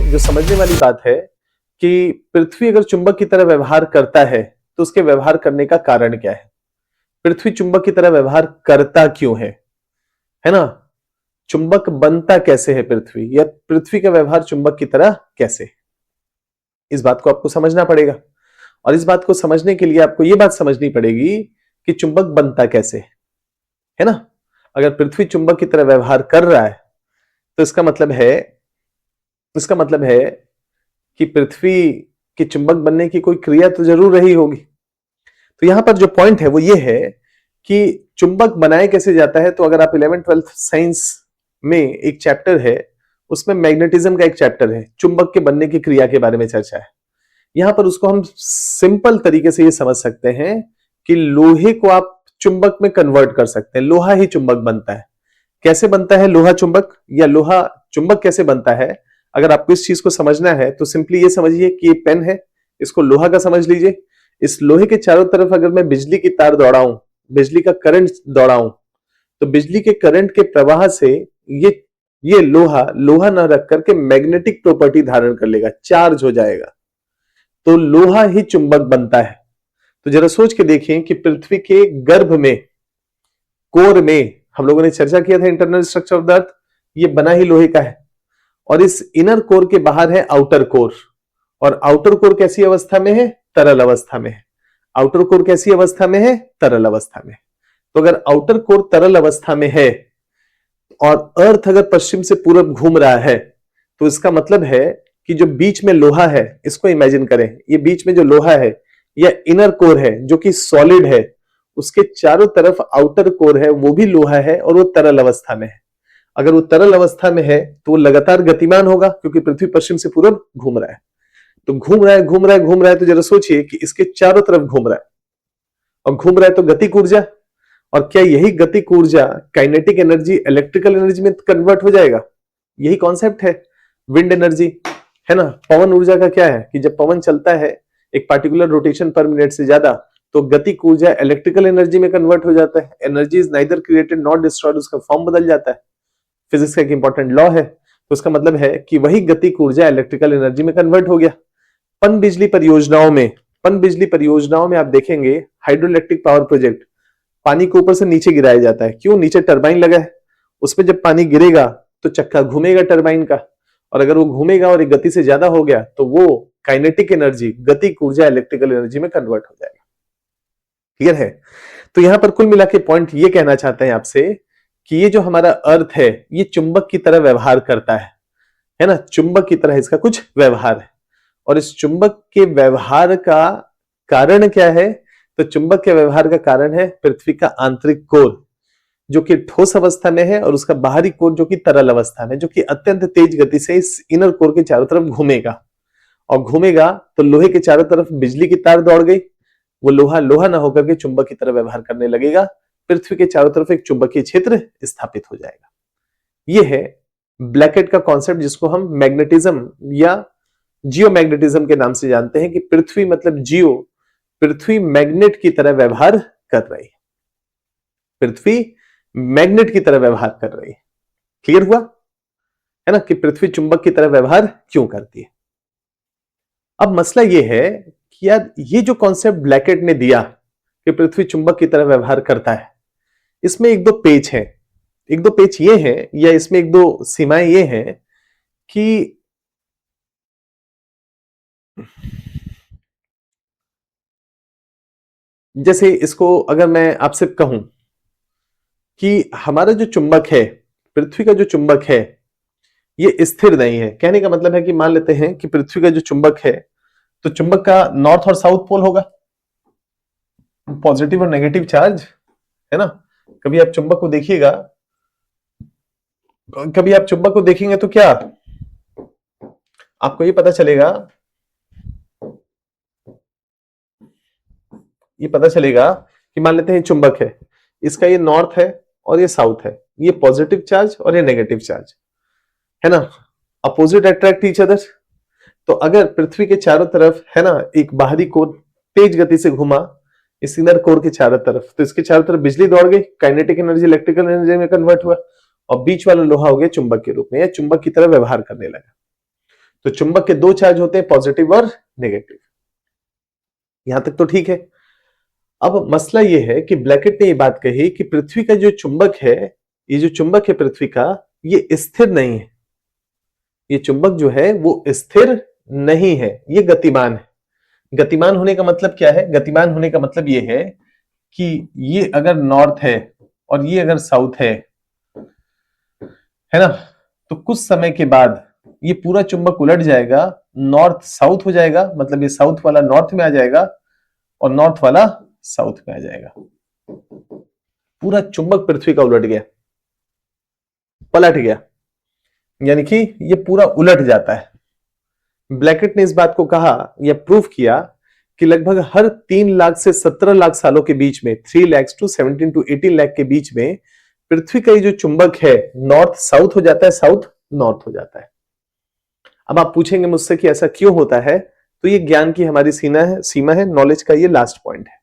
जो समझने वाली बात है कि पृथ्वी अगर चुंबक की तरह व्यवहार करता है तो उसके व्यवहार करने का कारण क्या है। पृथ्वी चुंबक की तरह व्यवहार करता क्यों है ना। चुंबक बनता कैसे है पृथ्वी, या पृथ्वी का व्यवहार चुंबक की तरह कैसे है? इस बात को आपको समझना पड़ेगा। और इस बात को समझने के लिए आपको यह बात समझनी पड़ेगी कि चुंबक बनता कैसे है ना। अगर पृथ्वी चुंबक की तरह व्यवहार कर रहा है तो इसका मतलब है कि पृथ्वी की चुंबक बनने की कोई क्रिया तो जरूर रही होगी। तो यहां पर जो पॉइंट है वो ये है कि चुंबक बनाया कैसे जाता है। तो अगर आप 11th-12th साइंस में एक चैप्टर है, उसमें मैग्नेटिज्म का एक चैप्टर है, चुंबक के बनने की क्रिया के बारे में चर्चा है। यहां पर उसको हम सिंपल तरीके से ये समझ सकते हैं कि लोहे को आप चुंबक में कन्वर्ट कर सकते हैं, लोहा ही चुंबक बनता है। कैसे बनता है लोहा चुंबक, या लोहा चुंबक कैसे बनता है? अगर आपको इस चीज को समझना है तो सिंपली ये समझिए कि ये पेन है, इसको लोहा का समझ लीजिए। इस लोहे के चारों तरफ अगर मैं बिजली की तार दौड़ाऊं, बिजली का करंट दौड़ाऊं, तो बिजली के करंट के प्रवाह से ये लोहा ना रख करके मैग्नेटिक प्रॉपर्टी धारण कर लेगा, चार्ज हो जाएगा, तो लोहा ही चुंबक बनता है। तो जरा सोच के देखें कि पृथ्वी के गर्भ में, कोर में, हम लोगों ने चर्चा किया था internal structure of the earth, ये बना ही लोहे का है। और इस इनर कोर के बाहर है आउटर कोर, और आउटर कोर कैसी अवस्था में है? तरल अवस्था में है। आउटर कोर कैसी अवस्था में है? तरल अवस्था में। तो अगर आउटर कोर तरल अवस्था में है और अर्थ अगर पश्चिम से पूरब घूम रहा है, तो इसका मतलब है कि जो बीच में लोहा है, इसको इमेजिन करें, ये बीच में जो लोहा है या इनर कोर है जो कि सॉलिड है, उसके चारों तरफ आउटर कोर है, वो भी लोहा है और वो तरल अवस्था में है। अगर वो तरल अवस्था में है तो वो लगातार गतिमान होगा, क्योंकि पृथ्वी पश्चिम से पूरब घूम रहा है। तो घूम रहा है, तो जरा सोचिए कि इसके चारों तरफ घूम रहा है, और घूम रहा है तो गतिक ऊर्जा, और क्या यही गतिक ऊर्जा काइनेटिक एनर्जी, इलेक्ट्रिकल एनर्जी में कन्वर्ट हो जाएगा? यही कॉन्सेप्ट है विंड एनर्जी, है ना। पवन ऊर्जा का क्या है कि जब पवन चलता है एक पार्टिकुलर रोटेशन पर मिनट से ज्यादा, तो गतिक ऊर्जा इलेक्ट्रिकल एनर्जी में कन्वर्ट हो जाता है। Energy is neither created not destroyed, उसका फॉर्म बदल जाता है। फिजिक्स का एक इंपॉर्टेंट लॉ है। तो उसका मतलब है कि वही गतिक ऊर्जा इलेक्ट्रिकल एनर्जी में कन्वर्ट हो गया। पनबिजली परियोजनाओं में आप देखेंगे हाइड्रोइलेक्ट्रिक पावर प्रोजेक्ट, पानी को ऊपर से नीचे गिराया जाता है। क्यों? नीचे टरबाइन लगा है, उसमें जब पानी गिरेगा तो चक्का घूमेगा टरबाइन का, और अगर वो घूमेगा और एक गति से ज्यादा हो गया तो वो काइनेटिक एनर्जी, गतिक ऊर्जा इलेक्ट्रिकल एनर्जी में कन्वर्ट हो जाएगा। क्लियर है? तो यहां पर कुल मिला के पॉइंट ये कहना चाहते हैं आपसे कि ये जो हमारा अर्थ है ये चुंबक की तरह व्यवहार करता है ना। चुंबक की तरह इसका कुछ व्यवहार है, और इस चुंबक के व्यवहार का कारण क्या है? तो चुंबक के व्यवहार का कारण है पृथ्वी का आंतरिक कोर, जो कि ठोस अवस्था में है, और उसका बाहरी कोर जो कि तरल अवस्था में, जो कि अत्यंत तेज गति से इस इनर कोर के चारों तरफ घूमेगा। और घूमेगा तो लोहे के चारों तरफ बिजली की तार दौड़ गई, वो लोहा ना होकर के चुंबक की तरह व्यवहार करने लगेगा। पृथ्वी के चारों तरफ एक चुंबकीय क्षेत्र स्थापित हो जाएगा। यह है ब्लैकेट का कॉन्सेप्ट, जिसको हम मैग्नेटिज्म या जियोमैग्नेटिज्म के नाम से जानते हैं कि पृथ्वी मतलब जियो, पृथ्वी मैग्नेट की तरह व्यवहार कर रही है। पृथ्वी मैग्नेट की तरह व्यवहार कर रही है। क्लियर हुआ है ना कि पृथ्वी चुंबक की तरह व्यवहार क्यों करती है। अब मसला यह है कि यार ये जो कॉन्सेप्ट ब्लैकेट ने दिया कि पृथ्वी चुंबक की तरह व्यवहार करता है, इसमें एक दो पेच है, एक दो पेच ये है, या इसमें एक दो सीमाएं ये हैं कि जैसे इसको अगर मैं आपसे कहूं कि हमारा जो चुंबक है, पृथ्वी का जो चुंबक है, ये स्थिर नहीं है। कहने का मतलब है कि मान लेते हैं कि पृथ्वी का जो चुंबक है, तो चुंबक का नॉर्थ और साउथ पोल होगा, पॉजिटिव और नेगेटिव चार्ज, है ना। कभी आप चुंबक को देखिएगा, कभी आप चुंबक को देखेंगे तो क्या आपको ये पता चलेगा कि मान लेते हैं चुंबक है, इसका ये नॉर्थ है और ये साउथ है, ये पॉजिटिव चार्ज और ये नेगेटिव चार्ज, है ना। Opposite attract each other. तो अगर पृथ्वी के चारों तरफ, है ना, एक बाहरी कोर तेज गति से घुमा इस इनर कोर के चारों तरफ, तो इसके चारों तरफ बिजली दौड़ गई, काइनेटिक एनर्जी इलेक्ट्रिकल एनर्जी में कन्वर्ट हुआ, और बीच वाला लोहा हो गया चुंबक के रूप में, या चुंबक की तरह व्यवहार करने लगा। तो चुंबक के दो चार्ज होते हैं, पॉजिटिव और नेगेटिव। यहां तक तो ठीक है। अब मसला यह है कि ब्लैकेट ने यह बात कही कि पृथ्वी का जो चुंबक है, ये जो चुंबक है पृथ्वी का, ये स्थिर नहीं है। ये चुंबक जो है वो स्थिर नहीं है, ये गतिमान है। गतिमान होने का मतलब क्या है? गतिमान होने का मतलब ये है कि ये अगर नॉर्थ है और ये अगर साउथ है ना, तो कुछ समय के बाद ये पूरा चुंबक उलट जाएगा, नॉर्थ साउथ हो जाएगा, मतलब ये साउथ वाला नॉर्थ में आ जाएगा और नॉर्थ वाला साउथ में आ जाएगा। पूरा चुंबक पृथ्वी का उलट गया, पलट गया, यानी कि ये पूरा उलट जाता है। ब्लैकेट ने इस बात को कहा या प्रूव किया कि लगभग हर 3 लाख से 17 लाख सालों के बीच में, 3 लाख टू 17 टू 18 लाख के बीच में पृथ्वी का ये जो चुंबक है नॉर्थ साउथ हो जाता है, साउथ नॉर्थ हो जाता है। अब आप पूछेंगे मुझसे कि ऐसा क्यों होता है, तो ये ज्ञान की हमारी सीमा है, नॉलेज का ये लास्ट पॉइंट है।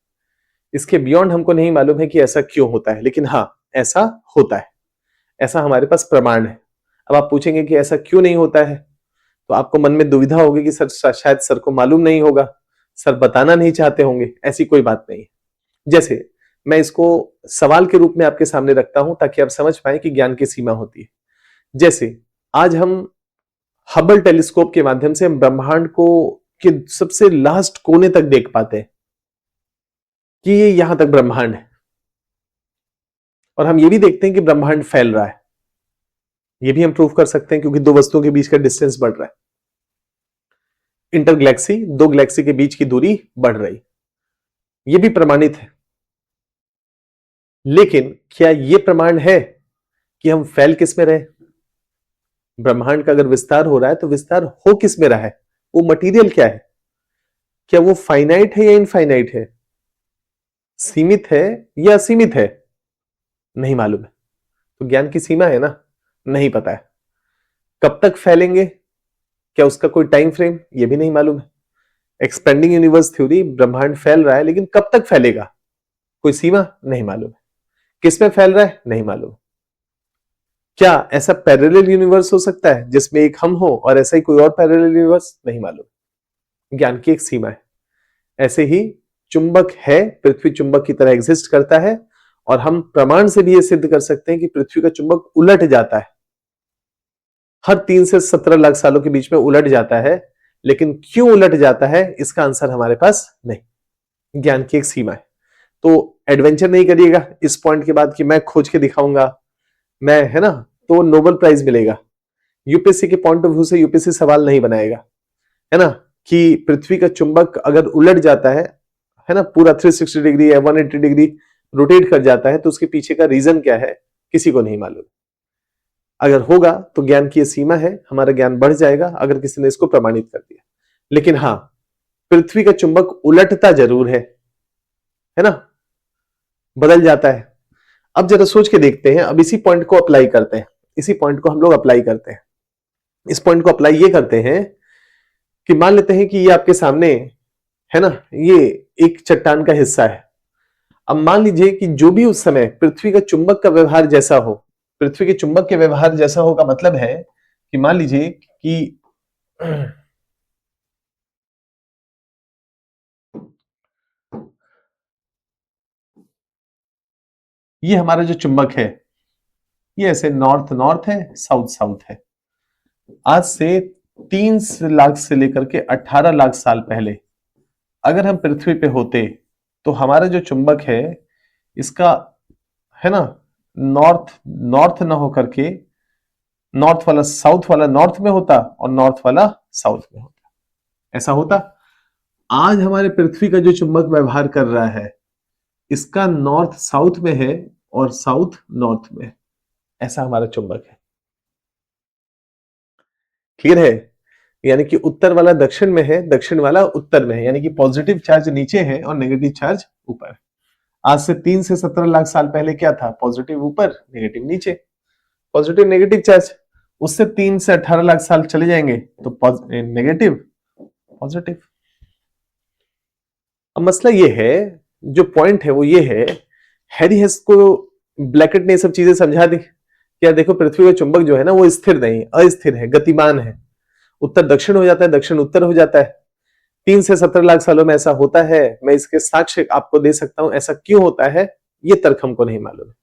इसके बियॉन्ड हमको नहीं मालूम है कि ऐसा क्यों होता है, लेकिन हाँ ऐसा होता है, ऐसा हमारे पास प्रमाण है। अब आप पूछेंगे कि ऐसा क्यों नहीं होता है, तो आपको मन में दुविधा होगी कि सर शायद सर को मालूम नहीं होगा, सर बताना नहीं चाहते होंगे। ऐसी कोई बात नहीं है। जैसे मैं इसको सवाल के रूप में आपके सामने रखता हूं ताकि आप समझ पाए कि ज्ञान की सीमा होती है। जैसे आज हम हबल टेलीस्कोप के माध्यम से हम ब्रह्मांड को के सबसे लास्ट कोने तक देख पाते हैं कि ये यहां तक ब्रह्मांड है, और हम ये भी देखते हैं कि ब्रह्मांड फैल रहा है। ये भी हम प्रूव कर सकते हैं क्योंकि दो वस्तुओं के बीच का डिस्टेंस बढ़ रहा है। इंटरगैलेक्सी, दो गैलेक्सी के बीच की दूरी बढ़ रही, ये भी प्रमाणित है। लेकिन क्या यह प्रमाण है कि हम फैल किस में रहे? ब्रह्मांड का अगर विस्तार हो रहा है तो विस्तार हो किस में रहा है? वो मटेरियल क्या है? क्या वो फाइनाइट है या इनफाइनाइट है? सीमित है या असीमित है? नहीं मालूम है। तो ज्ञान की सीमा है ना, नहीं पता है। कब तक फैलेंगे, क्या उसका कोई टाइम फ्रेम? ये भी नहीं मालूम है। एक्सपेंडिंग यूनिवर्स थ्योरी, ब्रह्मांड फैल रहा है लेकिन कब तक फैलेगा, कोई सीमा नहीं मालूम है। किसमें फैल रहा है, नहीं मालूम। क्या ऐसा पैरेलल यूनिवर्स हो सकता है जिसमें एक हम हो और ऐसा ही कोई और पैरेलल यूनिवर्स? नहीं मालूम। ज्ञान की एक सीमा है। ऐसे ही चुंबक है, पृथ्वी चुंबक की तरह एग्जिस्ट करता है, और हम प्रमाण से भी यह सिद्ध कर सकते हैं कि पृथ्वी का चुंबक उलट जाता है, हर 3 से 17 लाख सालों के बीच में उलट जाता है। लेकिन क्यों उलट जाता है, इसका आंसर हमारे पास नहीं। ज्ञान की एक सीमा है। तो एडवेंचर नहीं करिएगा इस पॉइंट के बाद कि मैं खोज के दिखाऊंगा, मैं, है ना, तो नोबेल प्राइज मिलेगा। यूपीएससी के पॉइंट ऑफ व्यू से यूपीएससी सवाल नहीं बनाएगा, है ना, कि पृथ्वी का चुंबक अगर उलट जाता है ना, पूरा 360 डिग्री या 180 डिग्री रोटेट कर जाता है, तो उसके पीछे का रीजन क्या है, किसी को नहीं मालूम। अगर होगा तो ज्ञान की सीमा है, हमारा ज्ञान बढ़ जाएगा अगर किसी ने इसको प्रमाणित कर दिया। लेकिन हाँ, पृथ्वी का चुंबक उलटता जरूर है ना, बदल जाता है। अब जरा सोच के देखते हैं, अब इसी पॉइंट को अप्लाई करते हैं, इसी पॉइंट को हम लोग अप्लाई करते हैं। इस पॉइंट को अप्लाई ये करते हैं कि मान लेते हैं कि ये आपके सामने है ना, ये एक चट्टान का हिस्सा है। अब मान लीजिए कि जो भी उस समय पृथ्वी का चुंबक का व्यवहार जैसा हो, पृथ्वी के चुंबक के व्यवहार जैसा हो का मतलब है कि मान लीजिए कि ये हमारा जो चुंबक है ये ऐसे नॉर्थ नॉर्थ है, साउथ साउथ है। आज से 3 लाख से लेकर के 18 लाख साल पहले अगर हम पृथ्वी पे होते तो हमारा जो चुंबक है इसका, है ना, नॉर्थ नॉर्थ ना होकर के नॉर्थ वाला साउथ वाला नॉर्थ में होता और नॉर्थ वाला साउथ में होता। ऐसा होता। आज हमारे पृथ्वी का जो चुंबक व्यवहार कर रहा है इसका नॉर्थ साउथ में है और साउथ नॉर्थ में है। ऐसा हमारा चुंबक है। क्लियर है? यानी कि उत्तर वाला दक्षिण में है, दक्षिण वाला उत्तर में है, यानी कि पॉजिटिव चार्ज नीचे है और नेगेटिव चार्ज ऊपर। आज से 3 से 17 लाख साल पहले क्या था? पॉजिटिव ऊपर, नेगेटिव नीचे। Positive negative charge. उससे 3 से 18 लाख साल चले जाएंगे तो नेगेटिव पॉजिटिव। अब मसला ये है, जो पॉइंट है वो ये है, हैरी हेस को ब्लैकेट ने ये सब चीजें समझा दी। क्या देखो, पृथ्वी का चुंबक जो है ना वो स्थिर नहीं, अस्थिर है, गतिमान है। उत्तर दक्षिण हो जाता है, दक्षिण उत्तर हो जाता है। 3 से 17 लाख सालों में ऐसा होता है। मैं इसके साक्ष्य आपको दे सकता हूं, ऐसा क्यों होता है ये तर्क हमको नहीं मालूम है,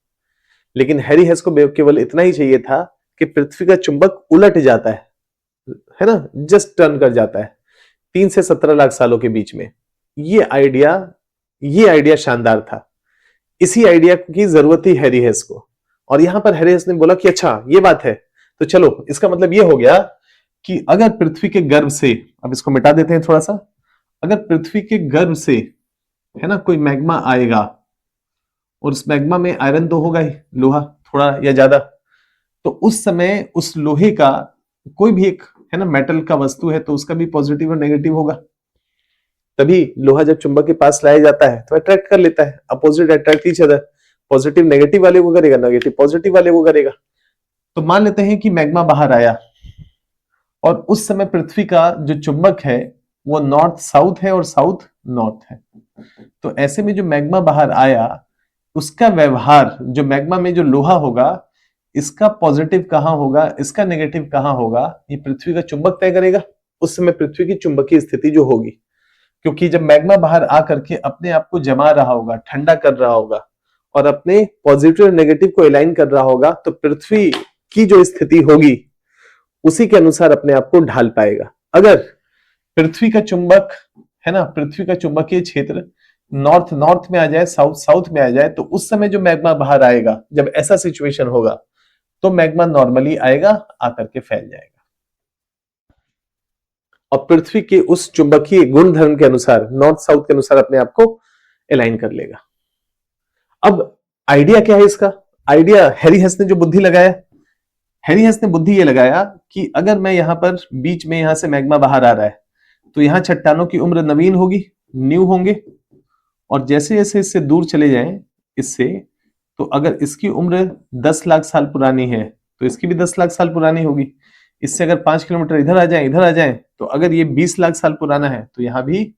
लेकिन हैरी हेस को केवल इतना ही चाहिए था कि पृथ्वी का चुंबक उलट जाता है ना, जस्ट टर्न कर जाता है 3 से 17 लाख सालों के बीच में। ये आइडिया शानदार था। इसी आइडिया की जरूरत थी हैरी हेस को, और यहां पर हैरी हेस ने बोला कि अच्छा ये बात है, तो चलो इसका मतलब ये हो गया कि अगर पृथ्वी के गर्भ से, अब इसको मिटा देते हैं थोड़ा सा, अगर पृथ्वी के गर्भ से है ना कोई मैग्मा आएगा और उस मैग्मा में आयरन तो होगा ही, लोहा थोड़ा या ज्यादा, तो उस समय उस लोहे का कोई भी एक है ना मेटल का वस्तु है तो उसका भी पॉजिटिव और नेगेटिव होगा। तभी लोहा जब चुंबक के पास लाया जाता है तो अट्रैक्ट कर लेता है, opposite attract each other, positive negative वाले को करेगा, नेगेटिव पॉजिटिव वाले को करेगा। तो मान लेते हैं कि मैग्मा बाहर आया और उस समय पृथ्वी का जो चुंबक है वो नॉर्थ साउथ है और साउथ नॉर्थ है। तो ऐसे में जो मैग्मा बाहर आया उसका व्यवहार, जो मैग्मा में जो लोहा होगा इसका पॉजिटिव कहां होगा, इसका नेगेटिव कहां होगा, ये पृथ्वी का चुंबक तय करेगा। उस समय पृथ्वी की चुंबकीय स्थिति जो होगी, क्योंकि जब मैग्मा बाहर आकर के अपने आप को जमा रहा होगा, ठंडा कर रहा होगा और अपने पॉजिटिव और नेगेटिव को अलाइन कर रहा होगा, तो पृथ्वी की जो स्थिति होगी उसी के अनुसार अपने आप को ढाल पाएगा। अगर पृथ्वी का चुंबक है ना, पृथ्वी का चुंबकीय क्षेत्र नॉर्थ नॉर्थ में आ जाए, साउथ साउथ में आ जाए, तो उस समय जो मैग्मा बाहर आएगा, जब ऐसा सिचुएशन होगा तो मैग्मा नॉर्मली आएगा, आकर के फैल जाएगा और पृथ्वी के उस चुंबकीय गुणधर्म के अनुसार, नॉर्थ साउथ के अनुसार अपने आप को अलाइन कर लेगा। अब आइडिया क्या है इसका? आइडिया हैरी हेस ने जो बुद्धि लगाया, हैरी हेस ने बुद्धि ये लगाया कि अगर मैं यहां पर बीच में, यहां से मैग्मा बाहर आ रहा है तो यहां चट्टानों की उम्र नवीन होगी, न्यू होंगे, और जैसे जैसे इससे दूर चले जाएं इससे, तो अगर इसकी उम्र 10 लाख साल पुरानी है तो इसकी भी 10 लाख साल पुरानी होगी। इससे अगर 5 किलोमीटर इधर आ जाए, तो अगर ये 20 लाख साल पुराना है तो यहां भी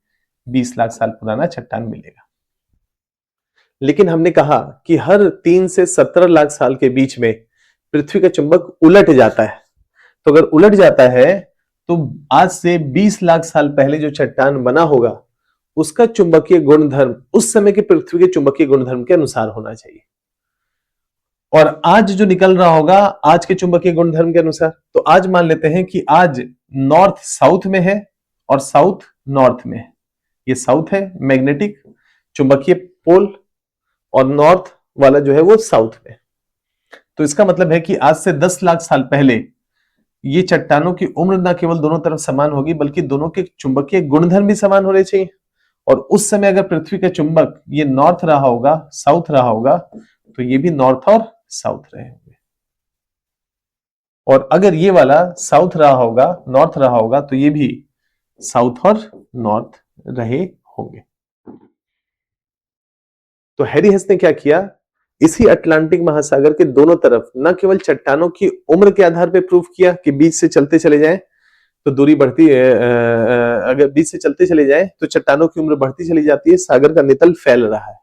20 लाख साल पुराना चट्टान मिलेगा। लेकिन हमने कहा कि हर 3 से 17 लाख साल के बीच में पृथ्वी का चुंबक उलट जाता है। तो अगर उलट जाता है तो आज से 20 लाख साल पहले जो चट्टान बना होगा उसका चुंबकीय गुणधर्म उस समय के पृथ्वी के चुंबकीय गुणधर्म के अनुसार होना चाहिए, और आज जो निकल रहा होगा आज के चुंबकीय गुणधर्म के अनुसार। तो आज मान लेते हैं कि आज नॉर्थ साउथ में है और साउथ नॉर्थ में है। ये साउथ है मैग्नेटिक चुंबकीय पोल, और नॉर्थ वाला जो है वो साउथ में। तो इसका मतलब है कि आज से 10 लाख साल पहले ये चट्टानों की उम्र ना केवल दोनों तरफ समान होगी बल्कि दोनों के चुंबकीय गुणधर्म भी समान होने चाहिए। और उस समय अगर पृथ्वी का चुंबक ये नॉर्थ रहा होगा, साउथ रहा होगा, तो ये भी नॉर्थ और साउथ रहे होंगे, और अगर ये वाला साउथ रहा होगा, नॉर्थ रहा होगा, तो ये भी साउथ और नॉर्थ रहे होंगे। तो हैरी हेस ने क्या किया, इसी अटलांटिक महासागर के दोनों तरफ न केवल चट्टानों की उम्र के आधार पर प्रूफ किया कि बीच से चलते चले जाएं तो दूरी बढ़ती है, अगर बीच से चलते चले जाएं तो चट्टानों की उम्र बढ़ती चली जाती है, सागर का नितल फैल रहा है।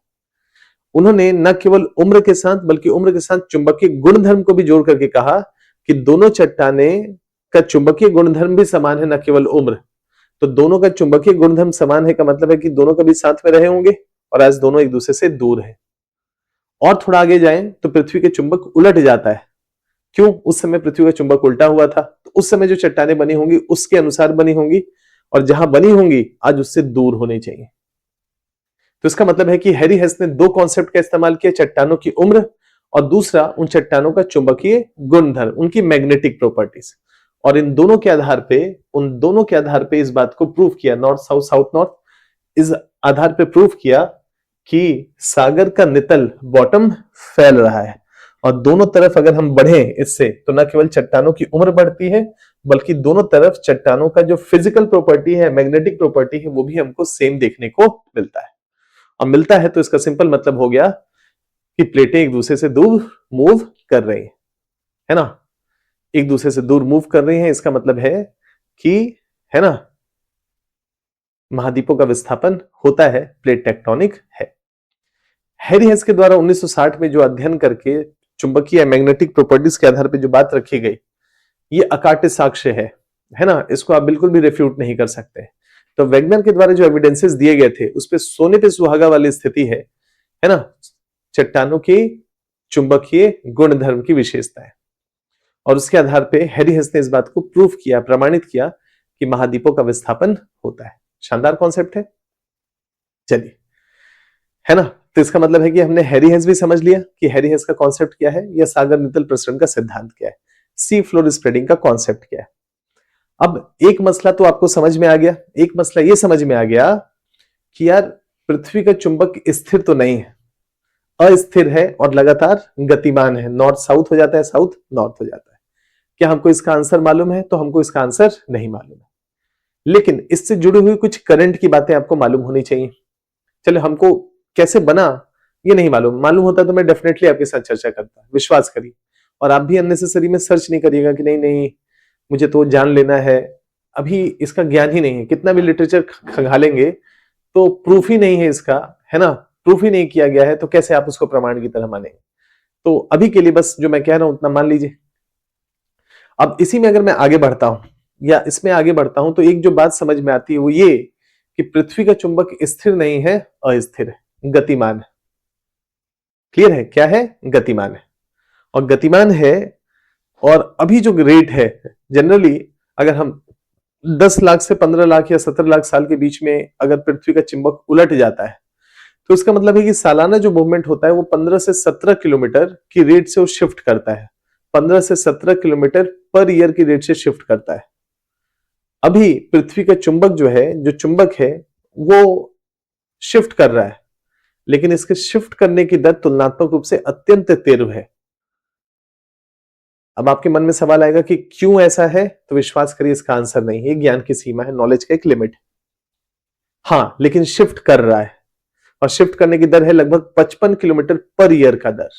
उन्होंने न केवल उम्र के साथ बल्कि उम्र के साथ चुंबकीय गुणधर्म को भी जोड़ करके कहा कि दोनों चट्टाने का चुंबकीय गुणधर्म भी समान है, न केवल उम्र। तो दोनों का चुंबकीय गुणधर्म समान है का मतलब है कि दोनों कभी साथ में रहे होंगे, और आज दोनों एक दूसरे से दूर है। और थोड़ा आगे जाएं तो पृथ्वी के चुंबक उलट जाता है। क्यों? उस समय पृथ्वी का चुंबक उल्टा हुआ था, तो उस समय जो चट्टानें बनी होंगी उसके अनुसार बनी होंगी, और जहां बनी होंगी आज उससे दूर होनी चाहिए। तो इसका मतलब है कि हैरी हेस ने दो कॉन्सेप्ट का इस्तेमाल किया, चट्टानों की उम्र और दूसरा उन चट्टानों का चुंबकीय गुणधर्म, उनकी मैग्नेटिक प्रॉपर्टीज। और इन दोनों के आधार पे, उन दोनों के आधार पे इस बात को प्रूव किया, नॉर्थ साउथ साउथ नॉर्थ, इस आधार पे प्रूव किया कि सागर का नितल बॉटम फैल रहा है, और दोनों तरफ अगर हम बढ़े इससे तो न केवल चट्टानों की उम्र बढ़ती है बल्कि दोनों तरफ चट्टानों का जो फिजिकल प्रॉपर्टी है, मैग्नेटिक प्रॉपर्टी है, वो भी हमको सेम देखने को मिलता है। और मिलता है तो इसका सिंपल मतलब हो गया कि प्लेटें एक दूसरे से दूर मूव कर रही है ना, एक दूसरे से दूर मूव कर रही हैं। इसका मतलब है कि है ना, महाद्वीपों का विस्थापन होता है, प्लेट टेक्टोनिक है। हैरी हेस के द्वारा 1960 में जो अध्ययन करके चुंबकीय मैग्नेटिक प्रॉपर्टीज के आधार पर जो बात रखी गई, ये अकाट्य साक्ष्य है। है ना, इसको आप बिल्कुल भी रिफ्यूट नहीं कर सकते। तो वैगनर के द्वारा जो एविडेंसेस दिए गए थे उस पे सोने पे सुहागा वाली स्थिति है ना, चट्टानों की चुंबकीय गुणधर्म की विशेषता है। और उसके आधार पे हैरी हेस ने इस बात को प्रूफ किया, प्रमाणित किया कि महाद्वीपों का विस्थापन होता है। शानदार कॉन्सेप्ट है। चलिए, है ना, तो इसका मतलब है कि हमने हैरी हेस भी समझ लिया कि हैरी हेस का कॉन्सेप्ट क्या है, या सागर नितल प्रसरण का सिद्धांत क्या है, सी फ्लोर स्प्रेडिंग का कॉन्सेप्ट क्या है। अब एक मसला तो आपको समझ में आ गया, एक मसला ये समझ में आ गया कि यार पृथ्वी का चुंबक स्थिर तो नहीं है, अस्थिर है और लगातार गतिमान है, नॉर्थ साउथ हो जाता है, साउथ नॉर्थ हो जाता है। क्या हमको इसका आंसर मालूम है? तो हमको इसका आंसर नहीं मालूम है, लेकिन इससे जुड़ी हुई कुछ करंट की बातें आपको मालूम होनी चाहिए। चलो, हमको कैसे बना ये नहीं मालूम, मालूम होता तो मैं डेफिनेटली आपके साथ चर्चा करता, विश्वास करिए। और आप भी अननेसेसरी में सर्च नहीं करिएगा कि नहीं नहीं मुझे तो जान लेना है, अभी इसका ज्ञान ही नहीं है। कितना भी लिटरेचर खंगालेंगे तो प्रूफ ही नहीं है इसका, है ना, प्रूफ ही नहीं किया गया है, तो कैसे आप उसको प्रमाण की तरह मानेंगे। तो अभी के लिए बस जो मैं कह रहा हूं उतना मान लीजिए। अब इसी में अगर मैं आगे बढ़ता हूं या इसमें आगे बढ़ता हूं तो एक जो बात समझ में आती है वो ये कि पृथ्वी का चुंबक स्थिर नहीं है, अस्थिर है, गतिमान है। क्लियर है? क्या है? गतिमान है। और गतिमान है, और अभी जो रेट है जनरली, अगर हम 10 लाख से 15 लाख या 17 लाख साल के बीच में अगर पृथ्वी का चुंबक उलट जाता है तो इसका मतलब है कि सालाना जो मूवमेंट होता है वो 15 से 17 किलोमीटर की रेट से वो शिफ्ट करता है, 15 से 17 किलोमीटर पर ईयर की रेट से शिफ्ट करता है। अभी पृथ्वी का चुंबक जो है, जो चुंबक है वो शिफ्ट कर रहा है, लेकिन इसके शिफ्ट करने की दर तुलनात्मक रूप से अत्यंत तीव्र है। अब आपके मन में सवाल आएगा कि क्यों ऐसा है, तो विश्वास करिए इसका आंसर नहीं है, ज्ञान की सीमा है, नॉलेज का एक लिमिट है। हाँ, लेकिन शिफ्ट कर रहा है, और शिफ्ट करने की दर है लगभग 55 किलोमीटर पर ईयर का दर।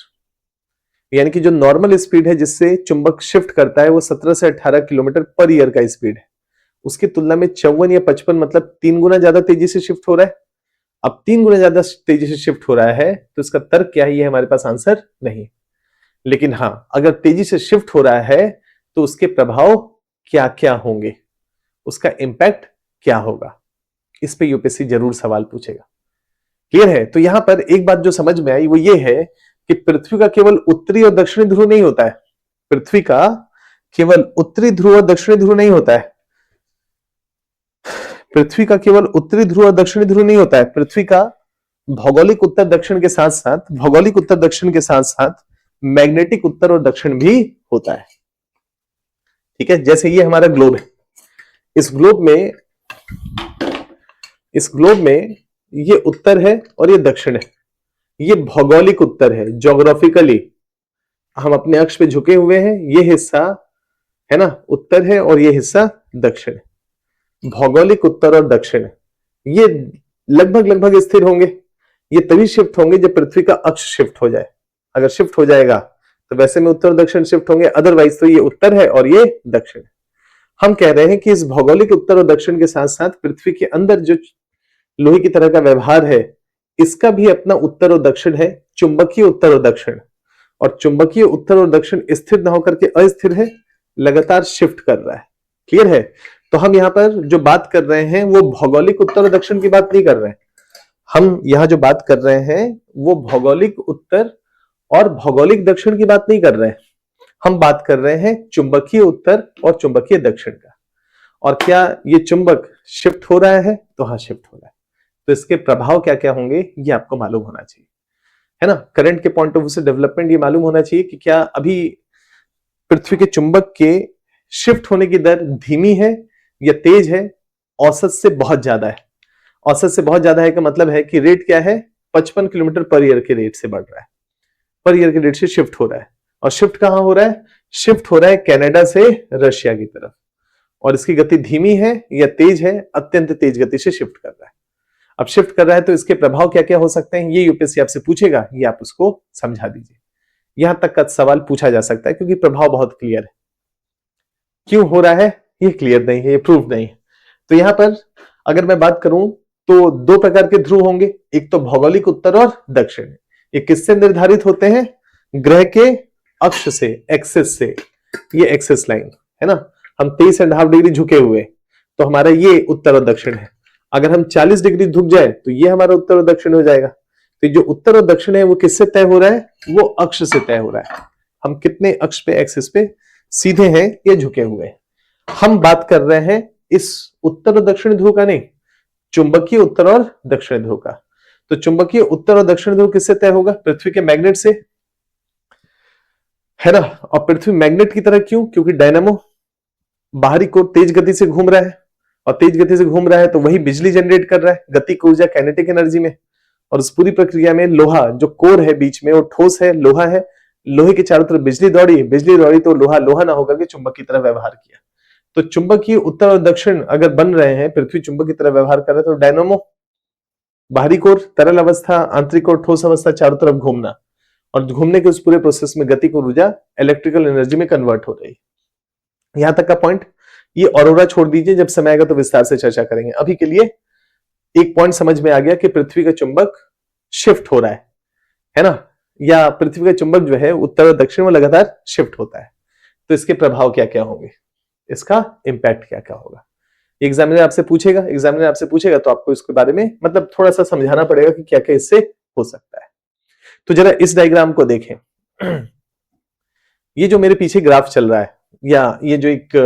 यानी कि जो नॉर्मल स्पीड है जिससे चुंबक शिफ्ट करता है वो 17 से 18 किलोमीटर पर ईयर का स्पीड है, उसकी तुलना में 54 या 55 मतलब 3 गुना ज्यादा तेजी से शिफ्ट हो रहा है। अब 3 गुना ज्यादा तेजी से शिफ्ट हो रहा है तो इसका तर्क क्या है, ये हमारे पास आंसर नहीं। लेकिन हां, अगर तेजी से शिफ्ट हो रहा है तो उसके प्रभाव क्या क्या होंगे, उसका इंपैक्ट क्या होगा, इस पे यूपीएससी जरूर सवाल पूछेगा। क्लियर है? तो यहां पर एक बात जो समझ में आई वो ये है कि पृथ्वी का केवल उत्तरी और दक्षिणी ध्रुव नहीं होता है, पृथ्वी का केवल उत्तरी ध्रुव और दक्षिणी ध्रुव नहीं होता है, पृथ्वी का केवल उत्तरी ध्रुव और दक्षिणी ध्रुव नहीं होता है, पृथ्वी का भौगोलिक उत्तर दक्षिण के साथ साथ, भौगोलिक उत्तर दक्षिण के साथ साथ मैग्नेटिक उत्तर और दक्षिण भी होता है। ठीक है, जैसे ये हमारा ग्लोब है, इस ग्लोब में ये उत्तर है और ये दक्षिण है, ये भौगोलिक उत्तर है, ज्योग्राफिकली हम अपने अक्ष पे झुके हुए हैं, ये हिस्सा है ना उत्तर है और ये हिस्सा दक्षिण है। भौगोलिक उत्तर और दक्षिण ये लगभग स्थिर होंगे, ये तभी शिफ्ट होंगे जब पृथ्वी का अक्ष शिफ्ट हो जाए। अगर शिफ्ट हो जाएगा तो वैसे में उत्तर और दक्षिण शिफ्ट होंगे, अदरवाइज तो ये उत्तर है और ये दक्षिण है। हम कह रहे हैं कि इस भौगोलिक उत्तर और दक्षिण के साथ साथ पृथ्वी के अंदर जो लोहे की तरह का व्यवहार है, इसका भी अपना उत्तर और दक्षिण है, चुंबकीय उत्तर और दक्षिण। और चुंबकीय उत्तर और दक्षिण स्थिर न होकर के अस्थिर है, लगातार शिफ्ट कर रहा है। क्लियर है? तो हम यहां पर जो बात कर रहे हैं वो भौगोलिक उत्तर और दक्षिण की बात नहीं कर रहे हैं, हम यहां जो बात कर रहे हैं वो भौगोलिक उत्तर और भौगोलिक दक्षिण की बात नहीं कर रहे हैं, हम बात कर रहे हैं चुंबकीय उत्तर और चुंबकीय दक्षिण का। और क्या ये चुंबक शिफ्ट हो रहा है? तो हाँ, शिफ्ट हो रहा है। तो इसके प्रभाव क्या क्या होंगे ये आपको मालूम होना चाहिए, है ना। करंट के पॉइंट ऑफ व्यू से डेवलपमेंट ये मालूम होना चाहिए कि क्या अभी पृथ्वी के चुंबक के शिफ्ट होने की दर धीमी है या तेज है, औसत से बहुत ज्यादा है। औसत से बहुत ज्यादा है का मतलब है कि रेट क्या है, 55 किलोमीटर पर ईयर के रेट से बढ़ रहा है, पर ईयर के रेट से शिफ्ट हो रहा है। और शिफ्ट कहां हो रहा है? शिफ्ट हो रहा है कनाडा से रशिया की तरफ, और इसकी गति धीमी है या तेज है? अत्यंत तेज गति से शिफ्ट कर रहा है। अब शिफ्ट कर रहा है तो इसके प्रभाव क्या क्या हो सकते हैं, ये यूपीएससी आपसे पूछेगा, ये आप उसको समझा दीजिए। यहां तक का सवाल पूछा जा सकता है क्योंकि प्रभाव बहुत क्लियर है। क्यों हो रहा है ये क्लियर नहीं है, ये प्रूफ नहीं है। तो यहां पर अगर मैं बात करूं तो दो प्रकार के ध्रुव होंगे, एक तो भौगोलिक उत्तर और दक्षिण। ये किससे निर्धारित होते हैं? ग्रह के अक्ष से, एक्सिस से, ये एक्सिस लाइन है ना, हम 23.5 डिग्री झुके हुए, तो हमारा ये उत्तर और दक्षिण है। अगर हम 40 डिग्री झुक जाए तो ये हमारा उत्तर और दक्षिण हो जाएगा। तो जो उत्तर और दक्षिण है वो किससे तय हो रहा है? वो अक्ष से तय हो रहा है। हम कितने अक्ष पे, एक्सिस पे सीधे हैं या झुके हुए हैं। हम बात कर रहे हैं इस उत्तर और दक्षिण ध्रुव का नहीं, चुंबकीय उत्तर और दक्षिण ध्रुव का। तो चुंबकीय उत्तर और दक्षिण ध्रुव किससे तय होगा? पृथ्वी के मैग्नेट से, है ना। और पृथ्वी मैग्नेट की तरह क्यों? क्योंकि डायनामो बाहरी को तेज गति से घूम रहा है, और तेज गति से घूम रहा है तो वही बिजली जनरेट कर रहा है, गति की ऊर्जा काइनेटिक एनर्जी में। और उस पूरी प्रक्रिया में लोहा जो कोर है बीच में, वो ठोस है, लोहा है, लोहे के चारों तरफ बिजली दौड़ी, बिजली दौड़ी तो लोहा लोहा ना होकर के चुंबक की तरह व्यवहार किया। तो चुंबकीय उत्तर और दक्षिण अगर बन रहे हैं, पृथ्वी चुंबक की तरह व्यवहार कर रहे हैं, तो डायनामो बाहरी कोर तरल अवस्था, आंतरिक कोर ठोस अवस्था, चारों तरफ घूमना, और घूमने के उस पूरे प्रोसेस में गति को ऊर्जा इलेक्ट्रिकल एनर्जी में कन्वर्ट हो रही। यहां तक का पॉइंट। ये ऑरोरा छोड़ दीजिए, जब समय आएगा तो विस्तार से चर्चा करेंगे। अभी के लिए एक पॉइंट समझ में आ गया कि पृथ्वी का चुंबक शिफ्ट हो रहा है ना, या पृथ्वी का चुंबक जो है उत्तर और दक्षिण में लगातार शिफ्ट होता है। तो इसके प्रभाव क्या क्या होंगे, इसका इंपैक्ट क्या क्या होगा, एग्जामिनर आपसे पूछेगा तो आपको इसके बारे में मतलब थोड़ा सा समझाना पड़ेगा कि क्या क्या इससे हो सकता है। तो जरा इस डायग्राम को देखें। ये जो मेरे पीछे ग्राफ चल रहा है, या ये जो एक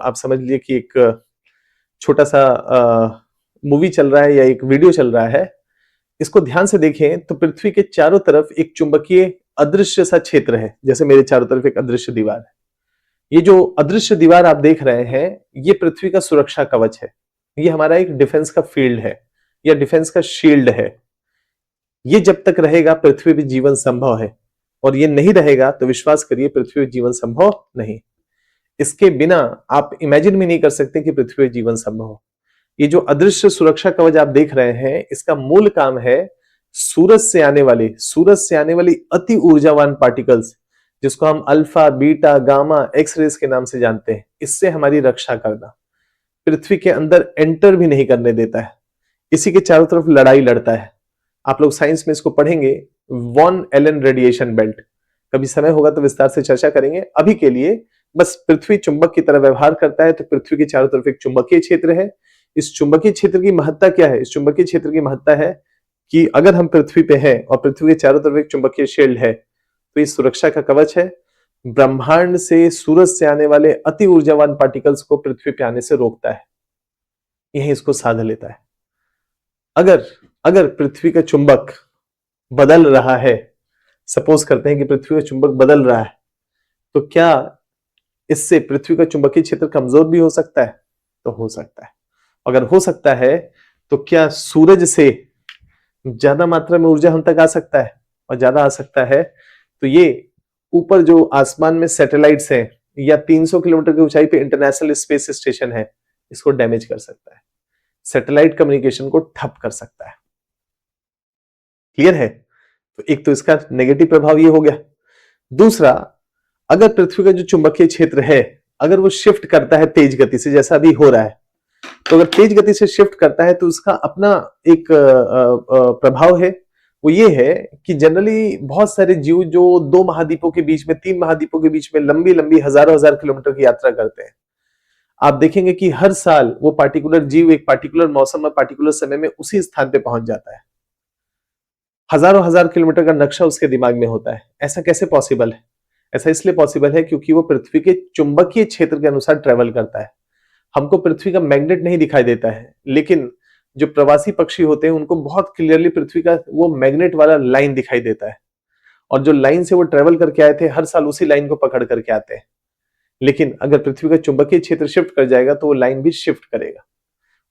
आप समझ लीजिए कि एक छोटा सा मूवी चल रहा है या एक वीडियो चल रहा है, इसको ध्यान से देखें तो पृथ्वी के चारों तरफ एक चुंबकीय अदृश्य सा क्षेत्र है, जैसे मेरे चारों तरफ एक अदृश्य दीवार है। ये जो अदृश्य दीवार आप देख रहे हैं, ये पृथ्वी का सुरक्षा कवच है, ये हमारा एक डिफेंस का फील्ड है या डिफेंस का शील्ड है। ये जब तक रहेगा पृथ्वी पे जीवन संभव है, और ये नहीं रहेगा तो विश्वास करिए पृथ्वी पे जीवन संभव नहीं। इसके बिना आप इमेजिन भी नहीं कर सकते कि पृथ्वी पे जीवन संभव हो। ये जो अदृश्य सुरक्षा कवच आप देख रहे हैं, इसका मूल काम है सूरज से आने वाली अति ऊर्जावान पार्टिकल्स, जिसको हम alpha, beta, gamma, X rays के नाम से जानते हैं, इससे हमारी रक्षा करना। पृथ्वी के अंदर एंटर भी नहीं करने देता है, इसी के चारों तरफ लड़ाई लड़ता है। आप लोग साइंस में इसको पढ़ेंगे, वॉन एलन रेडिएशन बेल्ट। कभी समय होगा तो विस्तार से चर्चा करेंगे। अभी के लिए बस पृथ्वी चुंबक की तरह व्यवहार करता है, तो पृथ्वी के चारों तरफ एक चुंबकीय क्षेत्र है। इस चुंबकीय क्षेत्र की महत्ता क्या है? इस चुंबकीय क्षेत्र की महत्ता है कि अगर हम पृथ्वी पे हैं और पृथ्वी के चारों तरफ एक चुंबकीय शील्ड है, तो ये सुरक्षा का कवच है। ब्रह्मांड से, सूरज से आने वाले अति ऊर्जावान पार्टिकल्स को पृथ्वी पे आने से रोकता है, यही इसको साध लेता है। अगर पृथ्वी का चुंबक बदल रहा है, सपोज करते हैं कि पृथ्वी का चुंबक बदल रहा है, तो क्या इससे पृथ्वी का चुंबकीय क्षेत्र कमजोर भी हो सकता है? तो हो सकता है। अगर हो सकता है तो क्या सूरज से ज्यादा मात्रा में ऊर्जा हम तक आ सकता है? और ज्यादा आ सकता है तो ये ऊपर जो आसमान में सैटेलाइट्स हैं या 300 किलोमीटर की ऊंचाई पे इंटरनेशनल स्पेस स्टेशन है, इसको डैमेज कर सकता है, सैटेलाइट कम्युनिकेशन को ठप कर सकता है। क्लियर है? तो एक तो इसका नेगेटिव प्रभाव ये हो गया। दूसरा, अगर पृथ्वी का जो चुंबकीय क्षेत्र है, अगर वो शिफ्ट करता है तेज गति से, जैसा अभी हो रहा है, तो अगर तेज गति से शिफ्ट करता है तो उसका अपना एक प्रभाव है। वो ये है कि जनरली बहुत सारे जीव जो 2 महाद्वीपों के बीच में, 3 महाद्वीपों के बीच में लंबी लंबी हजारों हजार किलोमीटर की यात्रा करते हैं, आप देखेंगे कि हर साल वो पार्टिकुलर जीव एक पार्टिकुलर मौसम में, पार्टिकुलर समय में उसी स्थान पे पहुंच जाता है। हजारों हजार किलोमीटर का नक्शा उसके दिमाग में होता है। ऐसा कैसे पॉसिबल है? ऐसा इसलिए पॉसिबल है क्योंकि वो पृथ्वी के चुंबकीय क्षेत्र के अनुसार ट्रेवल करता है। हमको पृथ्वी का मैग्नेट नहीं दिखाई देता है, लेकिन जो प्रवासी पक्षी होते हैं उनको बहुत क्लियरली पृथ्वी का वो मैग्नेट वाला लाइन दिखाई देता है, और जो लाइन से वो ट्रेवल करके आए थे, हर साल उसी लाइन को पकड़ करके आते हैं। लेकिन अगर पृथ्वी का चुंबकीय क्षेत्र शिफ्ट कर जाएगा तो वो लाइन भी शिफ्ट करेगा,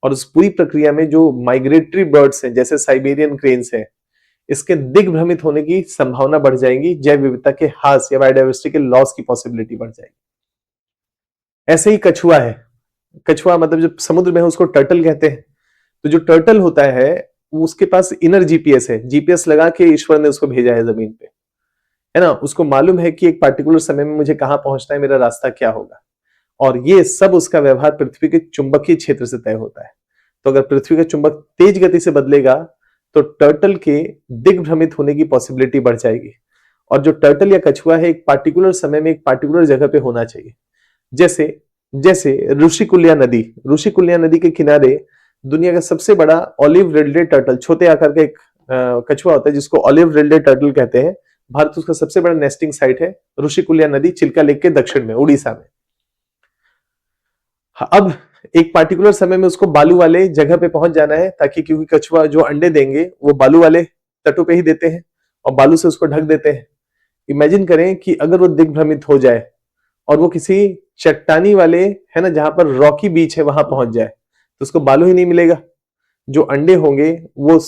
और उस पूरी प्रक्रिया में जो माइग्रेटरी बर्ड्स हैं, जैसे साइबेरियन क्रेन्स हैं, इसके दिग्भ्रमित होने की संभावना बढ़ जाएगी, जैव विविधता के ह्रास या बायोडायवर्सिटी के लॉस की पॉसिबिलिटी बढ़ जाएगी। ऐसे ही कछुआ है। कछुआ मतलब जो समुद्र में है उसको टर्टल कहते हैं। तो जो टर्टल होता है उसके पास इनर जीपीएस है, जीपीएस लगा के ईश्वर ने उसको भेजा है जमीन पे, है ना। उसको मालूम है कि एक पार्टिकुलर समय में मुझे कहां पहुंचना है, मेरा रास्ता क्या होगा, और ये सब उसका व्यवहार पृथ्वी के चुंबकीय क्षेत्र से तय होता है। तो अगर पृथ्वी का चुंबक तेज गति से बदलेगा तो टर्टल के दिग्भ्रमित होने की पॉसिबिलिटी बढ़ जाएगी, और जो टर्टल या कछुआ है एक पार्टिकुलर समय में एक पार्टिकुलर जगह पे होना चाहिए। जैसे जैसे ऋषिकुल्या नदी के किनारे दुनिया का सबसे बड़ा ऑलिव रिडले टर्टल, छोटे आकार का एक कछुआ होता है जिसको ऑलिव रिडले टर्टल कहते हैं। भारत उसका सबसे बड़ा नेस्टिंग साइट है ऋषिकुल्या नदी, चिल्का लेक के दक्षिण में, उड़ीसा में। अब एक पार्टिकुलर समय में उसको बालू वाले जगह पे पहुंच जाना है, ताकि क्योंकि कछुआ जो अंडे देंगे वो बालू वाले तटों पे ही देते हैं और बालू से उसको ढक देते हैं। इमेजिन करें कि अगर वो दिग्भ्रमित हो जाए और वो किसी चट्टानी वाले, है ना, जहां पर रॉकी बीच है, वहां पहुंच जाए, तो उसको बालू ही नहीं मिलेगा। जो अंडे होंगे वो,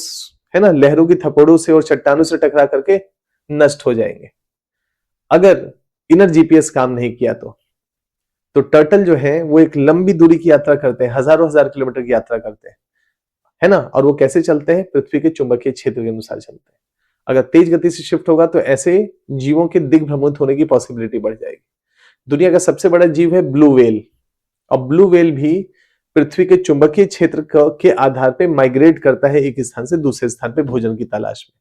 है ना, लहरों की थपड़ों से और चट्टानों से टकरा करके नष्ट हो जाएंगे। अगर इनर जीपीएस काम नहीं किया तो टर्टल जो है वो एक लंबी दूरी की यात्रा करते हैं, हजारों हजार किलोमीटर की यात्रा करते हैं, है ना। और वो कैसे चलते हैं? पृथ्वी के चुंबकीय क्षेत्र के अनुसार चलते हैं। अगर तेज गति से शिफ्ट होगा तो ऐसे जीवों के दिग्भ्रमित होने की पॉसिबिलिटी बढ़ जाएगी। दुनिया का सबसे बड़ा जीव है ब्लू व्हेल, और ब्लू व्हेल भी पृथ्वी के चुंबकीय क्षेत्र के आधार पर माइग्रेट करता है एक स्थान से दूसरे स्थान पर भोजन की तलाश में।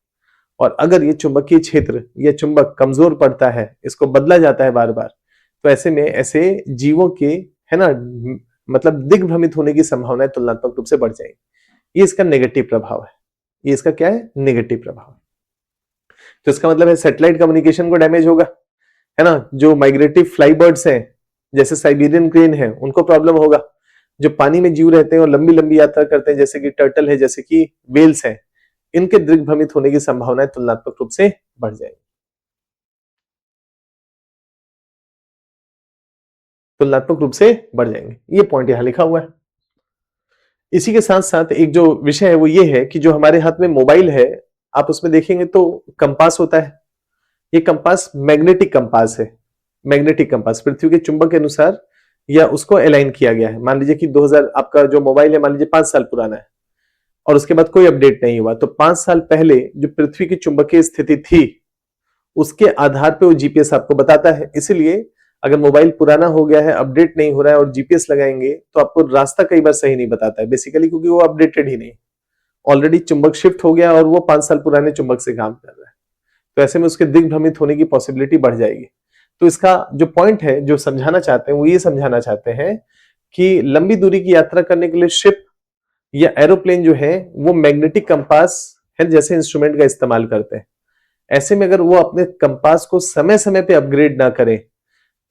और अगर ये चुंबकीय क्षेत्र या चुंबक कमजोर पड़ता है, इसको बदला जाता है बार बार, तो ऐसे में ऐसे जीवों के, है ना, मतलब दिग्भ्रमित होने की संभावनाएं तुलनात्मक रूप से बढ़ जाएगी। ये इसका नेगेटिव प्रभाव है। ये इसका क्या है? नेगेटिव प्रभाव। तो इसका मतलब है सैटेलाइट कम्युनिकेशन को डैमेज होगा, है ना। जो माइग्रेटिव फ्लाई बर्ड्स हैं जैसे साइबेरियन क्रेन है, उनको प्रॉब्लम होगा। जो पानी में जीव रहते हैं और लंबी लंबी यात्रा करते हैं, जैसे कि टर्टल है, जैसे कि वेल्स है, इनके दिग्भ्रमित होने की संभावनाएं तुलनात्मक रूप से बढ़ जाएगी। तुलनात्मक रूप से बढ़ जाएंगे। ये पॉइंट यहां लिखा हुआ है। इसी के साथ साथ एक जो विषय है वो ये है कि जो हमारे हाथ में मोबाइल है, आप उसमें देखेंगे तो कंपास होता है। ये कंपास मैग्नेटिक कंपास है। मैग्नेटिक कंपास पृथ्वी के चुंबक के अनुसार या उसको अलाइन किया गया है। मान लीजिए कि 2000 आपका जो मोबाइल है, मान लीजिए 5 साल पुराना है और उसके बाद कोई अपडेट नहीं हुआ, तो 5 साल पहले जो पृथ्वी की चुंबकीय स्थिति थी उसके आधार पर वो जीपीएस आपको बताता है। इसीलिए अगर मोबाइल पुराना हो गया है, अपडेट नहीं हो रहा है और जीपीएस लगाएंगे तो आपको रास्ता कई बार सही नहीं बताता है, बेसिकली क्योंकि वो अपडेटेड ही नहीं। ऑलरेडी चुंबक शिफ्ट हो गया और वो 5 साल पुराने चुंबक से काम कर रहा है, तो ऐसे में उसके दिग्भ्रमित होने की पॉसिबिलिटी बढ़ जाएगी। तो इसका जो पॉइंट है, जो समझाना चाहते हैं, वो ये समझाना चाहते हैं कि लंबी दूरी की यात्रा करने के लिए शिप या एरोप्लेन जो है वो मैग्नेटिक कंपास है जैसे इंस्ट्रूमेंट का इस्तेमाल करते हैं। ऐसे में अगर वो अपने कंपास को समय समय पे अपग्रेड ना करें,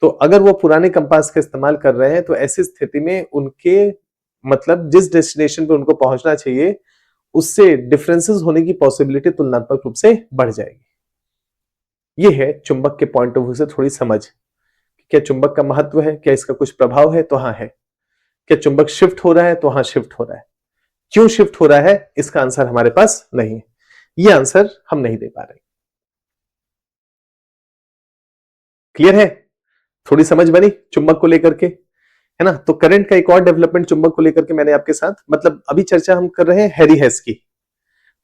तो अगर वो पुराने कंपास का इस्तेमाल कर रहे हैं, तो ऐसी स्थिति में उनके, मतलब जिस डेस्टिनेशन पे उनको पहुंचना चाहिए उससे डिफरेंसेस होने की पॉसिबिलिटी तुलनात्मक रूप से बढ़ जाएगी। ये है चुंबक के पॉइंट ऑफ व्यू से थोड़ी समझ। क्या चुंबक का महत्व है? क्या इसका कुछ प्रभाव है? तो हाँ है। क्या चुंबक शिफ्ट हो रहा है? तो हाँ शिफ्ट हो रहा है। क्यों शिफ्ट हो रहा है, इसका आंसर हमारे पास नहीं है। ये आंसर हम नहीं दे पा रहे। क्लियर है? थोड़ी समझ बनी चुंबक को लेकर के, है ना। तो करंट का एक और डेवलपमेंट चुंबक को लेकर के मैंने आपके साथ, मतलब अभी चर्चा हम कर रहे हैं हैरी हेस की।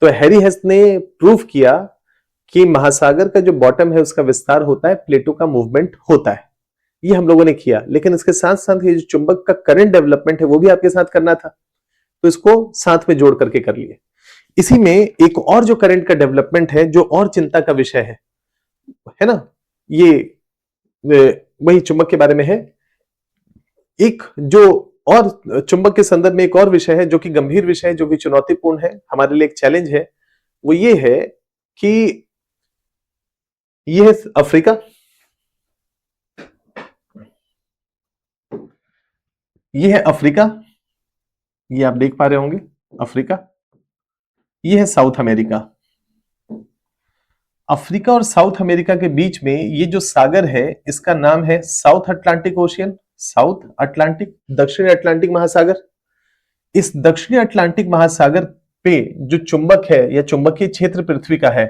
तो हैरी हेस ने प्रूव किया कि महासागर का जो बॉटम है उसका विस्तार होता है, प्लेटों का मूवमेंट होता है। ये हम लोगों ने किया, लेकिन इसके साथ साथ ये जो चुंबक का करंट डेवलपमेंट है वो भी आपके साथ करना था, तो इसको साथ में जोड़ करके कर लिए। इसी में एक और जो करंट का डेवलपमेंट है, जो और चिंता का विषय है ना, ये वही चुंबक के बारे में है। एक जो और चुंबक के संदर्भ में एक और विषय है जो कि गंभीर विषय है, जो कि चुनौतीपूर्ण है, हमारे लिए एक चैलेंज है। वो ये है कि ये है अफ्रीका, ये है अफ्रीका, ये आप देख पा रहे होंगे अफ्रीका, ये है साउथ अमेरिका। अफ्रीका और साउथ अमेरिका के बीच में ये जो सागर है इसका नाम है south Atlantic ocean, south Atlantic, दक्षिणी अटलांटिक महासागर। इस दक्षिणी अटलांटिक महासागर पे जो चुंबक है या चुंबकीय क्षेत्र पृथ्वी का है,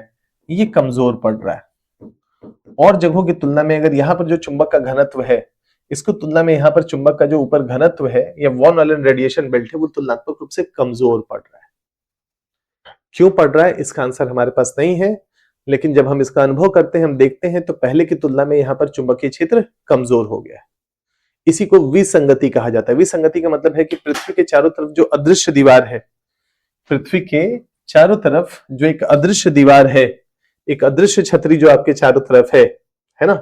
ये कमजोर पड़ रहा है। और जगहों की तुलना में अगर यहां पर जो चुंबक का घनत्व है, इसको तुलना में यहां पर चुंबक का जो ऊपर घनत्व है या वॉन एलन रेडिएशन बेल्ट है, वो तुलनात्मक रूप से कमजोर पड़ रहा है। क्यों पड़ रहा है, इसका आंसर हमारे पास नहीं है, लेकिन जब हम इसका अनुभव करते हैं, हम देखते हैं तो पहले की तुलना में यहां पर चुंबकीय क्षेत्र कमजोर हो गया है। इसी को विसंगति कहा जाता है। विसंगति का मतलब है कि पृथ्वी के चारों तरफ जो अदृश्य दीवार है, पृथ्वी के चारों तरफ जो एक अदृश्य दीवार है, एक अदृश्य छतरी जो आपके चारों तरफ है ना,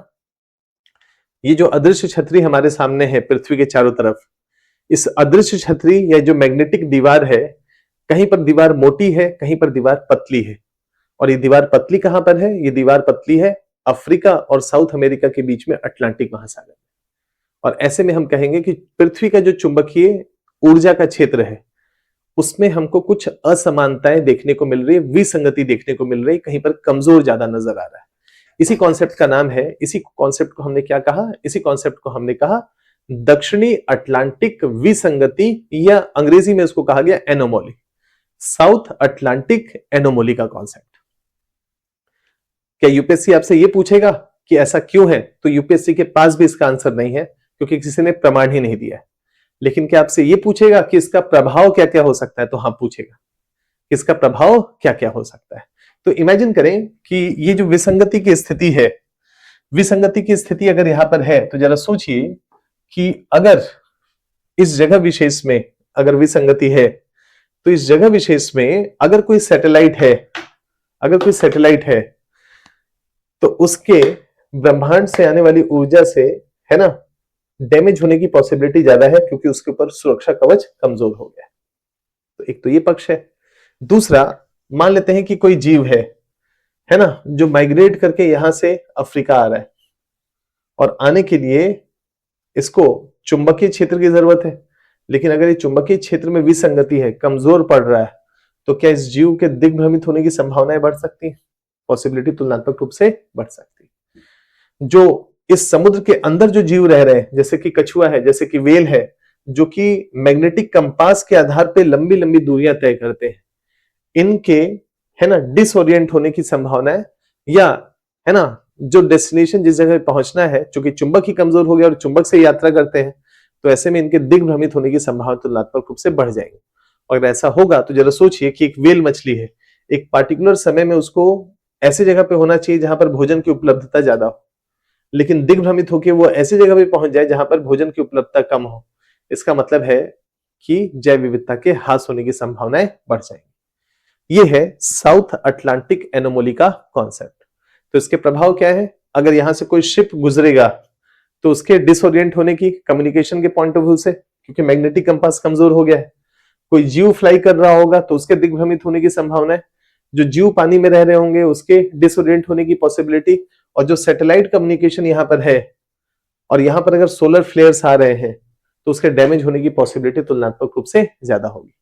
ये जो अदृश्य छतरी हमारे सामने है पृथ्वी के चारों तरफ, इस अदृश्य छतरी या जो मैग्नेटिक दीवार है, कहीं पर दीवार मोटी है, कहीं पर दीवार पतली है। और ये दीवार पतली कहां पर है? ये दीवार पतली है अफ्रीका और साउथ अमेरिका के बीच में अटलांटिक महासागर। और ऐसे में हम कहेंगे कि पृथ्वी का जो चुंबकीय ऊर्जा का क्षेत्र है, उसमें हमको कुछ असमानताएं देखने को मिल रही है, विसंगति देखने को मिल रही है, कहीं पर कमजोर ज्यादा नजर आ रहा है। इसी कॉन्सेप्ट का नाम है, इसी कॉन्सेप्ट को हमने क्या कहा? इसी कॉन्सेप्ट को हमने कहा दक्षिणी अटलांटिक विसंगति, या अंग्रेजी में इसको कहा गया एनोमोली, साउथ अटलांटिक एनोमोली का कॉन्सेप्ट। क्या यूपीएससी आपसे यह पूछेगा कि ऐसा क्यों है? तो यूपीएससी के पास भी इसका आंसर नहीं है, क्योंकि किसी ने प्रमाण ही नहीं दिया है। लेकिन क्या आपसे यह पूछेगा कि इसका प्रभाव क्या क्या हो सकता है? तो हाँ पूछेगा, इसका प्रभाव क्या क्या हो सकता है। तो इमेजिन करें कि ये जो विसंगति की स्थिति है, विसंगति की स्थिति अगर यहां पर है, तो जरा सोचिए कि अगर इस जगह विशेष में अगर विसंगति है, तो इस जगह विशेष में अगर कोई सैटेलाइट है, अगर कोई सैटेलाइट है, तो उसके ब्रह्मांड से आने वाली ऊर्जा से, है ना, डैमेज होने की पॉसिबिलिटी ज्यादा है, क्योंकि उसके ऊपर सुरक्षा कवच कमजोर हो गया है। तो एक तो ये पक्ष है। दूसरा, मान लेते हैं कि कोई जीव है ना, जो माइग्रेट करके यहां से अफ्रीका आ रहा है, और आने के लिए इसको चुंबकीय क्षेत्र की जरूरत है। लेकिन अगर ये चुंबकीय क्षेत्र में विसंगति है, कमजोर पड़ रहा है, तो क्या इस जीव के दिग्भ्रमित होने की संभावनाएं बढ़ सकती है? पॉसिबिलिटी तुलनात्मक रूप से बढ़ सकती है। जो इस समुद्र के अंदर जो जीव रह रहे हैं, जैसे कि कछुआ है, जैसे कि व्हेल है, जो कि मैग्नेटिक कंपास के आधार पे लंबी लंबी दूरियां तय करते हैं, इनके, है ना, डिसओरिएंट होने की संभावना है, या, है ना, जो डेस्टिनेशन जिस जगह पहुंचना है, चूंकि चुंबक ही कमजोर हो गया और चुंबक से यात्रा करते हैं, तो ऐसे में इनके दिग्भ्रमित होने की संभावना तुलनात्मक रूप से बढ़ जाएगी। और अगर ऐसा होगा तो जरा सोचिए कि एक व्हेल मछली है, एक पार्टिकुलर समय में उसको ऐसी जगह पे होना चाहिए जहां पर भोजन की उपलब्धता ज्यादा हो, लेकिन दिग्भ्रमित होकर वो ऐसी जगह पे पहुंच जाए जहां पर भोजन की उपलब्धता कम हो। इसका मतलब है कि जैव विविधता के ह्रास होने की संभावनाएं बढ़ जाएंगी। ये है साउथ अटलांटिक एनोमोली का कॉन्सेप्ट। तो इसके प्रभाव क्या है? अगर यहां से कोई शिप गुजरेगा तो उसके डिसओरिएंट होने की, कम्युनिकेशन के पॉइंट ऑफ व्यू से, क्योंकि मैग्नेटिक कंपास कमजोर हो गया है। कोई जीव फ्लाई कर रहा होगा तो उसके दिग्भ्रमित होने की संभावना है। जो जीव पानी में रह रहे होंगे उसके डिसओरिएंट होने की पॉसिबिलिटी, और जो सैटेलाइट कम्युनिकेशन यहां पर है, और यहां पर अगर सोलर फ्लेयर्स आ रहे हैं, तो उसके डैमेज होने की पॉसिबिलिटी तुलनात्मक रूप से ज्यादा होगी।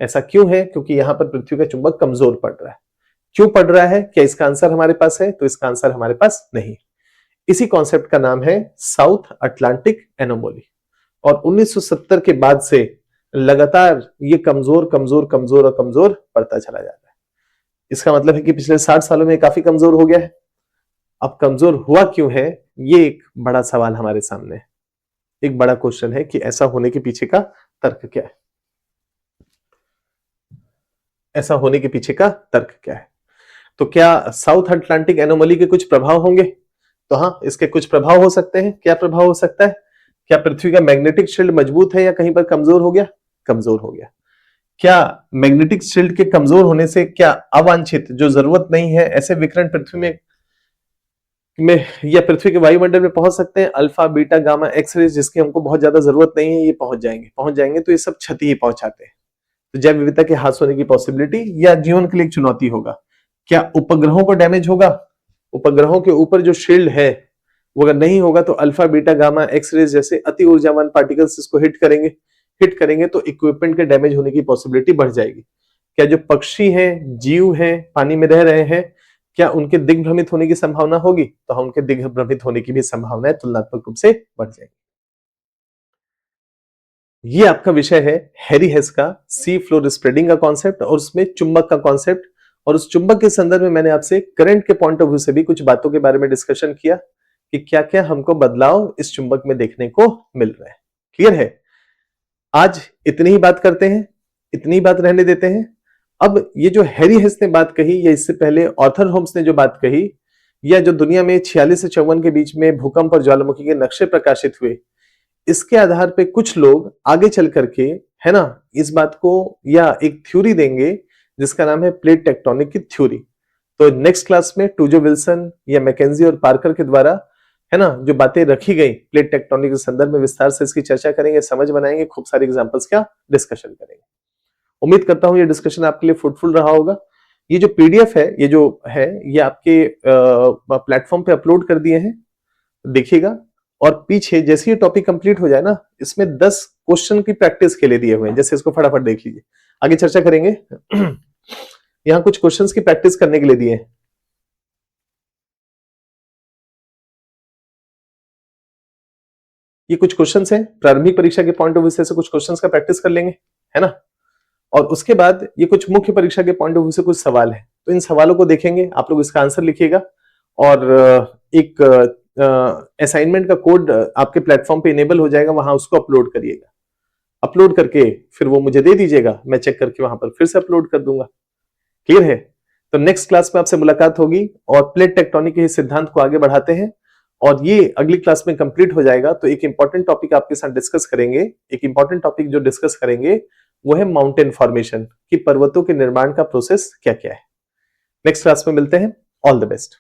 ऐसा क्यों है? क्योंकि यहां पर पृथ्वी का चुंबक कमजोर पड़ रहा है। क्यों पड़ रहा है? क्या इसका आंसर हमारे पास है? तो इसका आंसर हमारे पास नहीं। इसी कॉन्सेप्ट का नाम है साउथ अटलांटिक एनोमोली। और 1970 के बाद से लगातार ये कमजोर कमजोर कमजोर और कमजोर पड़ता चला जाता है। इसका मतलब है कि पिछले 60 सालों में काफी कमजोर हो गया है। अब कमजोर हुआ क्यों है, ये एक बड़ा सवाल हमारे सामने है, एक बड़ा क्वेश्चन है कि ऐसा होने के पीछे का तर्क क्या है, ऐसा होने के पीछे का तर्क क्या है। तो क्या साउथ अटलांटिक एनोमली के कुछ प्रभाव होंगे? तो हाँ, इसके कुछ प्रभाव हो सकते हैं। क्या प्रभाव हो सकता है? क्या पृथ्वी का मैग्नेटिक शील्ड मजबूत है या कहीं पर कमजोर हो गया? कमजोर हो गया। क्या मैग्नेटिक शील्ड के कमजोर होने से क्या अवांछित, जो जरूरत नहीं है, ऐसे विकिरण पृथ्वी में या पृथ्वी के वायुमंडल में पहुंच सकते हैं? अल्फा, बीटा, गामा, एक्सरेज, जिसकी हमको बहुत ज्यादा जरूरत नहीं है, ये पहुंच जाएंगे तो ये सब क्षति ही पहुंचाते हैं। तो जैव विविधता के ह्रास होने की पॉसिबिलिटी या जीवन के लिए एक चुनौती होगा। क्या उपग्रहों को डैमेज होगा? उपग्रहों के ऊपर जो शील्ड है वो अगर नहीं होगा तो अल्फा, बीटा, गामा, एक्सरेज जैसे अति ऊर्जावान पार्टिकल्स इसको हिट करेंगे तो इक्विपमेंट के डैमेज होने की पॉसिबिलिटी बढ़ जाएगी। क्या जो पक्षी हैं, जीव हैं, पानी में रह रहे हैं, क्या उनके दिग्भ्रमित होने की संभावना होगी? तो हम उनके दिग्भ्रमित होने की भी संभावना तुलनात्मक रूप से बढ़ जाएगी। ये आपका विषय है हैरी हेस का सी फ्लोर स्प्रेडिंग का कॉन्सेप्ट, और उसमें चुंबक का कॉन्सेप्ट। और उस चुंबक के संदर्भ में मैंने आपसे करंट के पॉइंट ऑफ व्यू से भी कुछ बातों के बारे में डिस्कशन किया कि क्या क्या हमको बदलाव इस चुंबक में देखने को मिल रहे हैं। क्लियर है? आज इतनी ही बात करते हैं, इतनी ही बात रहने देते हैं। अब ये जो हैरी हेस ने बात कही, या इससे पहले आर्थर होम्स ने जो बात कही, या जो दुनिया में 46 से 54 के बीच में भूकंप और ज्वालामुखी के नक्शे प्रकाशित हुए, इसके आधार पे कुछ लोग आगे चल करके, है ना, इस बात को या एक थ्योरी देंगे जिसका नाम है प्लेट टेक्टोनिक की थ्योरी। तो नेक्स्ट क्लास में टूजो विल्सन या मैकेंजी और पार्कर के द्वारा, है ना, जो बातें रखी गई प्लेट टेक्टोनिक के संदर्भ में विस्तार से इसकी चर्चा करेंगे, समझ बनाएंगे, खूब सारे एग्जांपल्स का डिस्कशन करेंगे। उम्मीद करता हूं ये डिस्कशन आपके लिए फ्रूटफुल रहा होगा। ये जो पीडीएफ है, ये जो है, ये आपके प्लेटफॉर्म पे अपलोड कर दिए हैं, देखिएगा। और पीछे जैसे ये टॉपिक कंप्लीट हो जाए ना, इसमें 10 क्वेश्चन की प्रैक्टिस के लिए दिए हुए हैं, जैसे इसको फटाफट देख लीजिए, आगे चर्चा करेंगे। यहां कुछ क्वेश्चंस की प्रैक्टिस करने के लिए दिए हैं। ये कुछ क्वेश्चंस हैं, प्रारंभिक परीक्षा के पॉइंट ऑफ व्यू से कुछ क्वेश्चंस का प्रैक्टिस कर लेंगे, है ना। और उसके बाद ये कुछ मुख्य परीक्षा के पॉइंट ऑफ व्यू से कुछ सवाल है, तो इन सवालों को देखेंगे, आप लोग इसका आंसर लिखिएगा और एक असाइनमेंट का कोड आपके प्लेटफॉर्म पे इनेबल हो जाएगा, वहां उसको अपलोड करिएगा। अपलोड करके फिर वो मुझे दे दीजिएगा, मैं चेक करके वहां पर फिर से अपलोड कर दूंगा। क्लियर है? तो नेक्स्ट क्लास में आपसे मुलाकात होगी और प्लेट टेक्टोनिक के सिद्धांत को आगे बढ़ाते हैं, और ये अगली क्लास में कंप्लीट हो जाएगा। तो एक इंपॉर्टेंट टॉपिक आपके साथ डिस्कस करेंगे। एक इंपॉर्टेंट टॉपिक जो डिस्कस करेंगे वो है माउंटेन फॉर्मेशन, कि पर्वतों के निर्माण का प्रोसेस क्या क्या है। नेक्स्ट क्लास में मिलते हैं। All the best.